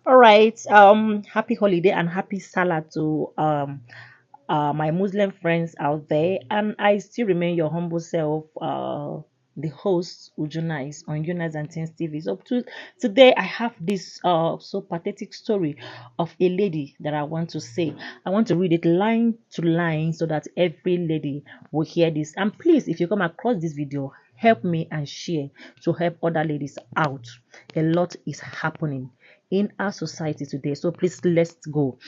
All right. Happy holiday and happy Salah to my Muslim friends out there. And I still remain your humble self, the host U-Nice on U-Nice&TeensTv. Today I have this so pathetic story of a lady that I want to say. I want to read it line to line so that every lady will hear this. And please, if you come across this video, help me and share to help other ladies out. A lot is happening in our society today. So please, let's go.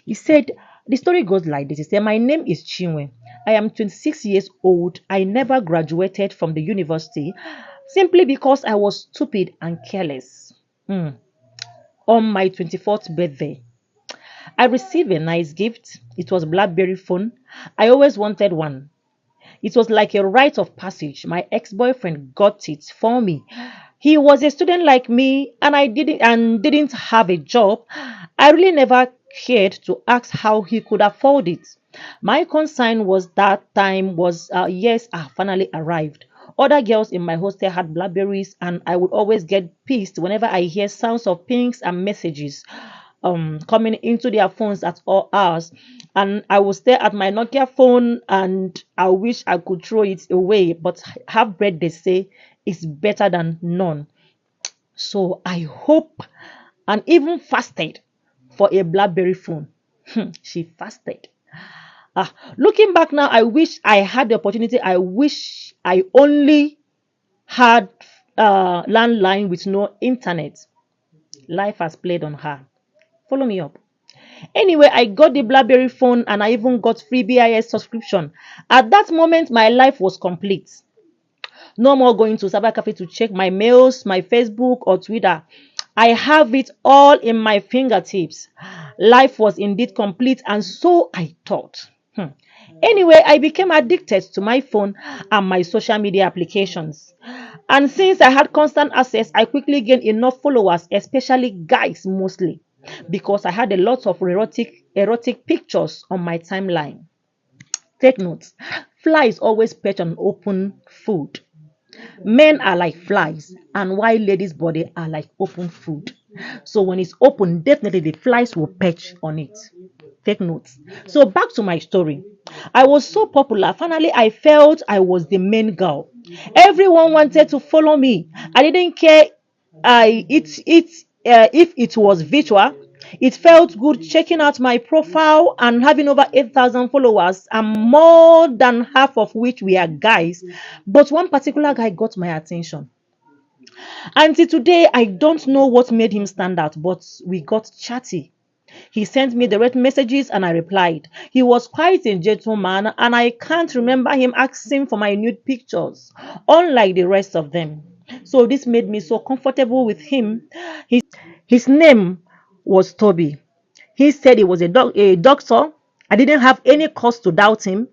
He said, the story goes like this. He said, my name is Chinwe. I am 26 years old. I never graduated from the university simply because I was stupid and careless. On my 24th birthday, I received a nice gift. It was a BlackBerry phone. I always wanted one. It was like a rite of passage. My ex-boyfriend got it for me. He was a student like me and I didn't have a job. I really never cared to ask how he could afford it. My concern was that time was yes, I finally arrived. Other girls in my hostel had Blackberries and I would always get pissed whenever I hear sounds of pings and messages coming into their phones at all hours, and I will stare at my Nokia phone and I wish I could throw it away, but have bread, they say, is better than none. So I hope and even fasted for a BlackBerry phone. She fasted. Looking back now, I wish I had the opportunity. I wish I only had landline with no internet. Life has played on her. Follow me up. Anyway, I got the BlackBerry phone and I even got free BIS subscription. At that moment, my life was complete. No more going to cyber cafe to check my mails, my Facebook or Twitter. I have it all in my fingertips. Life was indeed complete, and so I thought. Anyway, I became addicted to my phone and my social media applications. And since I had constant access, I quickly gained enough followers, especially guys mostly, because I had a lot of erotic pictures on my timeline. Take notes. Flies always perch on open food. Men are like flies, and while ladies' body are like open food. So when it's open, definitely the flies will perch on it. Take notes. So back to my story. I was so popular. Finally, I felt I was the main girl. Everyone wanted to follow me. I didn't care. If it was virtual. It felt good checking out my profile and having over 8,000 followers, and more than half of which were guys. But one particular guy got my attention. Until today, I don't know what made him stand out, but we got chatty. He sent me direct messages and I replied. He was quite a gentleman and I can't remember him asking for my nude pictures, unlike the rest of them. So this made me so comfortable with him. His name was Toby. He said he was a doctor. I didn't have any cause to doubt him.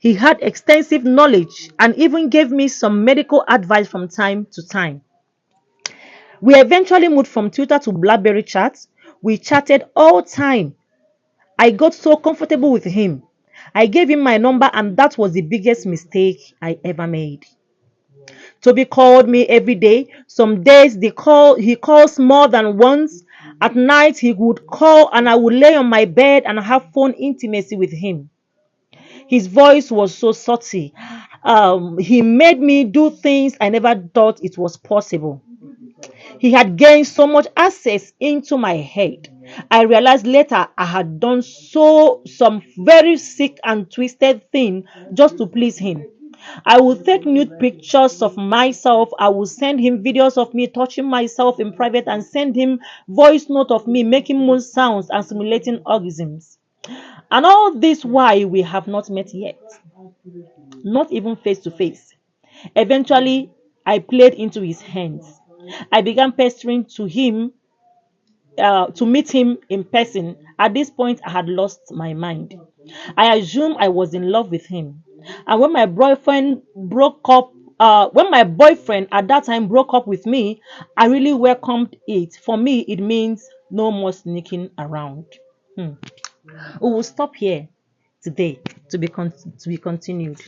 He had extensive knowledge and even gave me some medical advice from time to time. We eventually moved from Twitter to BlackBerry chat. We chatted all time. I got so comfortable with him. I gave him my number and that was the biggest mistake I ever made. Toby called me every day. Some days he calls more than once. At night he would call and I would lay on my bed and have phone intimacy with him. His voice was so salty. He made me do things I never thought it was possible. He had gained so much access into my head. I realized later I had done some very sick and twisted thing just to please him. I would take nude pictures of myself. I would send him videos of me touching myself in private and send him voice note of me making moon sounds and simulating orgasms. And all this why we have not met yet, not even face to face. Eventually, I played into his hands. I began pestering to meet him in person. At this point, I had lost my mind. I assumed I was in love with him. And when my boyfriend at that time broke up with me, I really welcomed it. For me, it means no more sneaking around. We will stop here today to be continued.